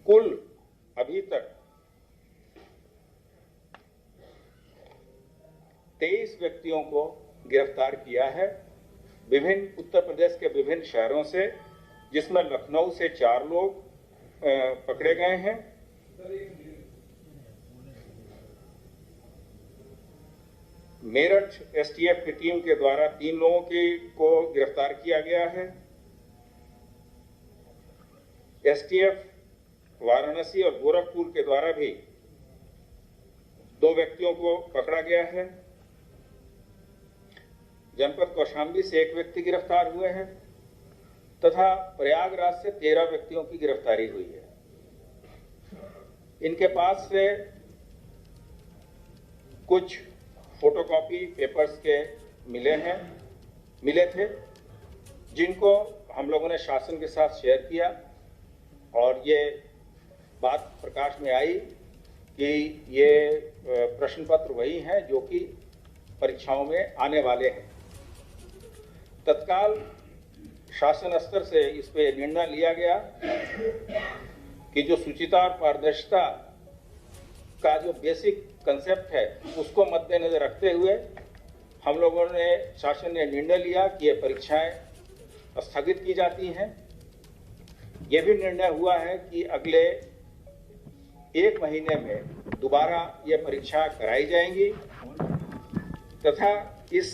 कुल अभी तक 23 व्यक्तियों को गिरफ्तार किया है विभिन्न उत्तर प्रदेश के विभिन्न शहरों से, जिसमें लखनऊ से 4 लोग पकड़े गए हैं। मेरठ एसटीएफ की टीम के द्वारा 3 लोगों को गिरफ्तार किया गया है। एसटीएफ वाराणसी और गोरखपुर के द्वारा भी 2 व्यक्तियों को पकड़ा गया है। जनपद कौशाम्बी से 1 व्यक्ति गिरफ्तार हुए हैं तथा प्रयागराज से 13 व्यक्तियों की गिरफ्तारी हुई है। इनके पास से कुछ फोटोकॉपी पेपर्स के मिले थे, जिनको हम लोगों ने शासन के साथ शेयर किया और ये बात प्रकाश में आई कि ये प्रश्न पत्र वही हैं जो कि परीक्षाओं में आने वाले हैं। तत्काल शासन स्तर से इस पे निर्णय लिया गया कि जो शुचिता और पारदर्शिता का जो बेसिक कंसेप्ट है उसको मद्देनजर रखते हुए हम लोगों ने शासन ने निर्णय लिया कि ये परीक्षाएं स्थगित की जाती हैं। ये भी निर्णय हुआ है कि अगले 1 महीने में दोबारा ये परीक्षा कराई जाएंगी तथा इस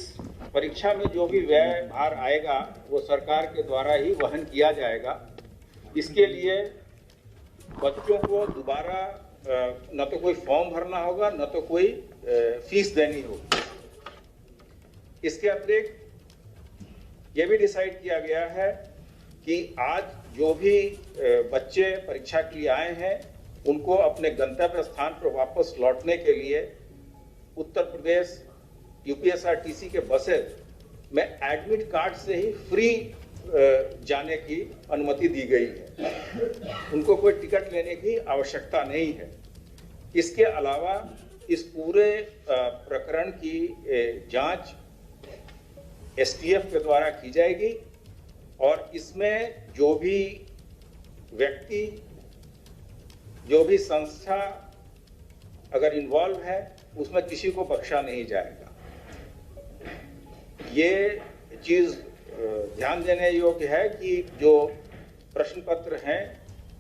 परीक्षा में जो भी व्यय भार आएगा वो सरकार के द्वारा ही वहन किया जाएगा। इसके लिए बच्चों को दोबारा न तो कोई फॉर्म भरना होगा, न तो कोई फीस देनी होगी। इसके अतिरिक्त ये भी डिसाइड किया गया है कि आज जो भी बच्चे परीक्षा के लिए आए हैं उनको अपने गंतव्य स्थान पर वापस लौटने के लिए उत्तर प्रदेश यूपीएसआरटीसी के बसेस में एडमिट कार्ड से ही फ्री जाने की अनुमति दी गई है। उनको कोई टिकट लेने की आवश्यकता नहीं है। इसके अलावा इस पूरे प्रकरण की जांच एसटीएफ के द्वारा की जाएगी और इसमें जो भी व्यक्ति, जो भी संस्था अगर इन्वॉल्व है उसमें किसी को बख्शा नहीं जाएगा। ये चीज ध्यान देने योग्य है कि जो प्रश्न पत्र हैं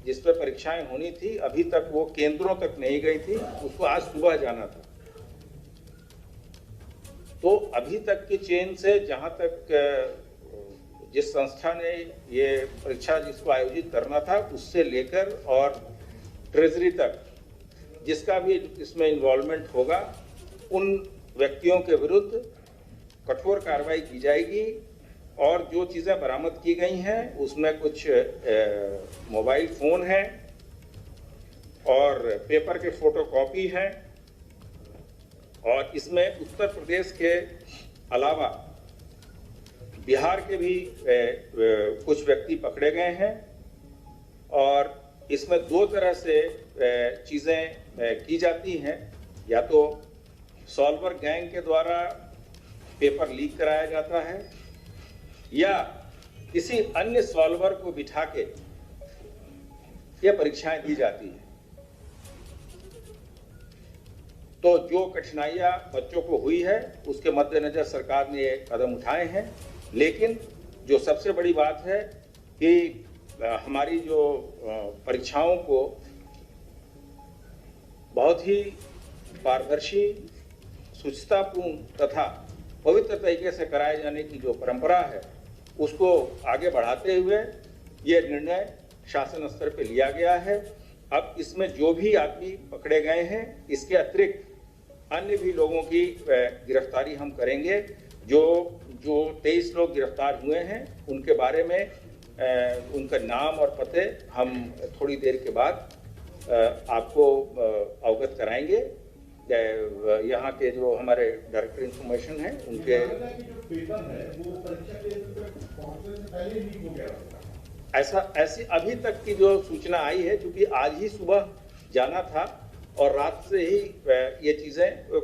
जिस पर परीक्षाएं होनी थी अभी तक वो केंद्रों तक नहीं गई थी, उसको आज सुबह जाना था। तो अभी तक की चेन से जहां तक जिस संस्था ने ये परीक्षा जिसको आयोजित करना था उससे लेकर और ट्रेजरी तक जिसका भी इसमें इन्वॉल्वमेंट होगा उन व्यक्तियों के विरुद्ध कठोर कार्रवाई की जाएगी। और जो चीज़ें बरामद की गई हैं उसमें कुछ मोबाइल फ़ोन हैं और पेपर के फोटोकॉपी हैं और इसमें उत्तर प्रदेश के अलावा बिहार के भी कुछ व्यक्ति पकड़े गए हैं और इसमें 2 तरह से चीज़ें की जाती हैं। या तो सॉल्वर गैंग के द्वारा पेपर लीक कराया जाता है या किसी अन्य सॉल्वर को बिठा के ये परीक्षाएं दी जाती हैं। तो जो कठिनाइयां बच्चों को हुई है उसके मद्देनजर सरकार ने ये कदम उठाए हैं। लेकिन जो सबसे बड़ी बात है कि हमारी जो परीक्षाओं को बहुत ही पारदर्शी, शुचितापूर्ण तथा पवित्र तरीके से कराए जाने की जो परंपरा है उसको आगे बढ़ाते हुए ये निर्णय शासन स्तर पे लिया गया है। अब इसमें जो भी आदमी पकड़े गए हैं इसके अतिरिक्त अन्य भी लोगों की गिरफ्तारी हम करेंगे। जो 23 लोग गिरफ्तार हुए हैं उनके बारे में उनका नाम और पते हम थोड़ी देर के बाद आपको अवगत कराएंगे। यहाँ के जो हमारे डायरेक्टर इंफॉर्मेशन हैं उनके ऐसी अभी तक की जो सूचना आई है, क्योंकि आज ही सुबह जाना था और रात से ही ये चीजें